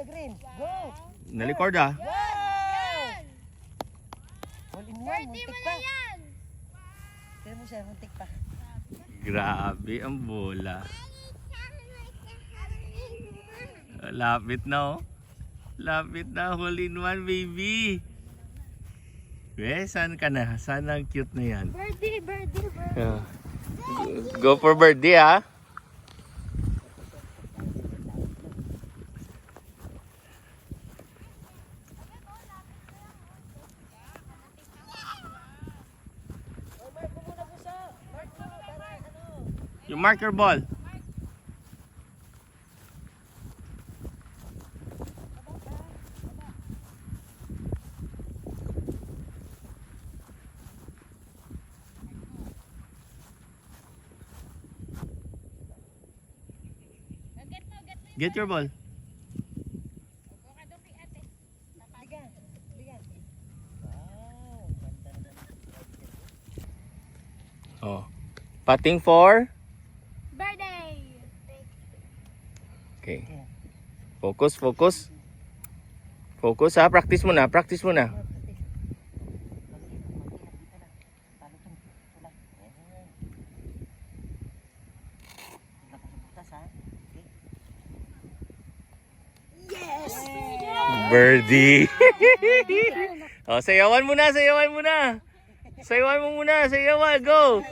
green. Go! Nalikord ah. Wow! All in one, Birthday muntik mo pa. na yan! Kaya mo siya, muntik pa. Grabe ang bola. Lapit na oh. Lapit na, hole in one baby. Saan ka na? Saan ang cute na yan? Birthday. Yeah. Go for birdie ah. You mark your ball. Get your ball. Bigan. Bigan. Wow, ganda naman. Oh. Patting for. Birthday! Okay. Focus, focus. Focus ha. Practice muna, practice muna. Birdie. Oh, sayawan muna, sayawan muna. Sayawan mo muna, sayawan. Go.